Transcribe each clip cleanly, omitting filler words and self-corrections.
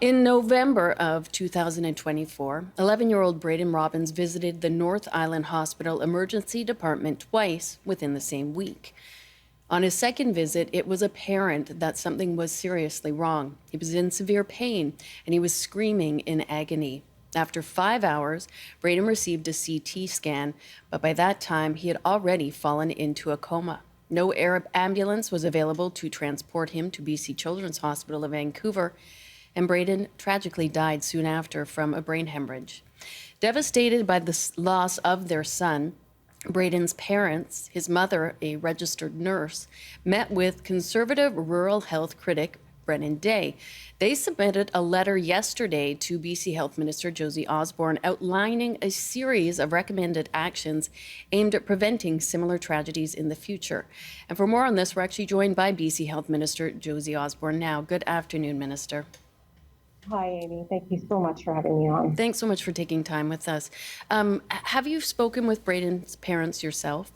In November of 2024, 11-year-old Brayden Robbins visited the North Island Hospital emergency department twice within the same week. On his second visit, it was apparent that something was seriously wrong. He was in severe pain and he was screaming in agony. After 5 hours, Brayden received a CT scan, but by that time he had already fallen into a coma. No Arab ambulance was available to transport him to BC Children's Hospital of Vancouver, and Brayden tragically died soon after from a brain hemorrhage. Devastated by the loss of their son, Brayden's parents, his mother, a registered nurse, met with conservative rural health critic Brennan Day. They submitted a letter yesterday to BC Health Minister Josie Osborne outlining a series of recommended actions aimed at preventing similar tragedies in the future. And for more on this, we're actually joined by BC Health Minister Josie Osborne now. Good afternoon, Minister. Hi, Amy. Thank you so much for having me on. Thanks so much for taking time with us. Have you spoken with Brayden's parents yourself?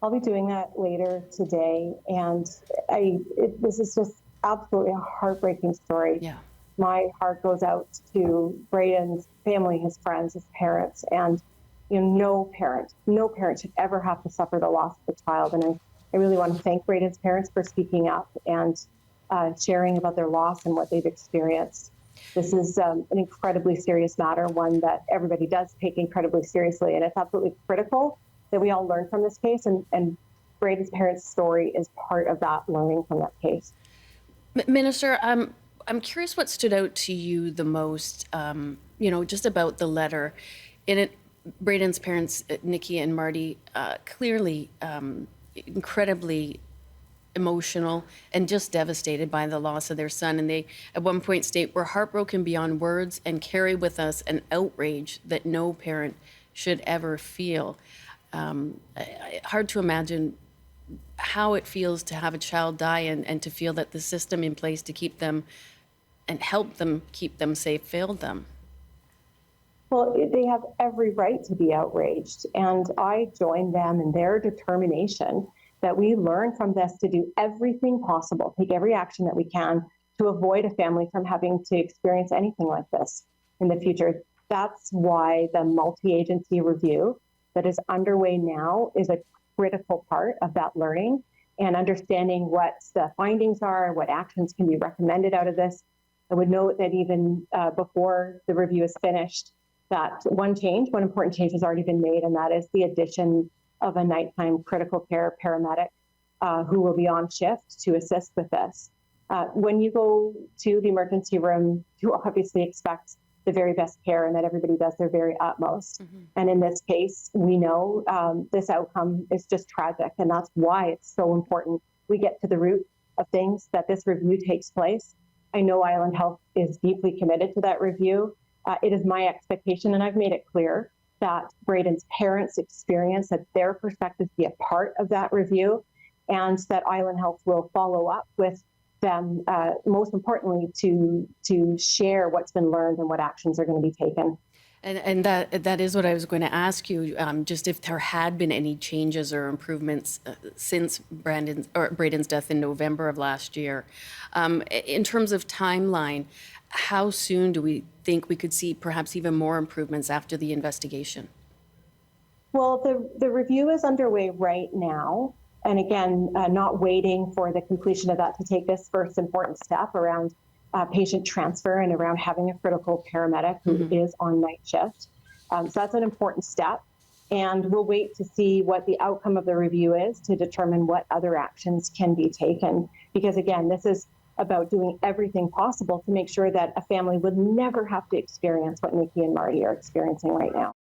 I'll be doing that later today, and this is just absolutely a heartbreaking story. Yeah. My heart goes out to Brayden's family, his friends, his parents, and no parent should ever have to suffer the loss of a child. And I really want to thank Brayden's parents for speaking up and sharing about their loss and what they've experienced. This is an incredibly serious matter, one that everybody does take incredibly seriously, and it's absolutely critical that we all learn from this case, and Brayden's parents' story is part of that learning from that case. Minister, I'm curious what stood out to you the most, just about the letter. In it, Brayden's parents, Nikki and Marty, clearly incredibly emotional and just devastated by the loss of their son. And they, at one point, state, "We're heartbroken beyond words and carry with us an outrage that no parent should ever feel." Hard to imagine how it feels to have a child die and to feel that the system in place to keep them and help them keep them safe failed them. Well, they have every right to be outraged, and I join them in their determination that we learn from this to do everything possible, take every action that we can to avoid a family from having to experience anything like this in the future. That's why the multi-agency review that is underway now is a critical part of that learning and understanding what the findings are, what actions can be recommended out of this. I would note that even before the review is finished, that one important change has already been made, and that is the addition of a nighttime critical care paramedic who will be on shift to assist with this. When you go to the emergency room, you obviously expect the very best care and that everybody does their very utmost. Mm-hmm. And in this case, we know this outcome is just tragic, and that's why it's so important we get to the root of things, that this review takes place. I know Island Health is deeply committed to that review. It is my expectation, and I've made it clear, that Brayden's parents' experience, that their perspectives be a part of that review, and that Island Health will follow up with them, most importantly, to share what's been learned and what actions are going to be taken. And that is what I was going to ask you, just if there had been any changes or improvements since Brayden's death in November of last year. In terms of timeline, how soon do we think we could see perhaps even more improvements after the investigation? Well, the review is underway right now. And again, not waiting for the completion of that to take this first important step around patient transfer and around having a critical paramedic who is on night shift. So that's an important step. And we'll wait to see what the outcome of the review is to determine what other actions can be taken. Because again, this is about doing everything possible to make sure that a family would never have to experience what Nikki and Marty are experiencing right now.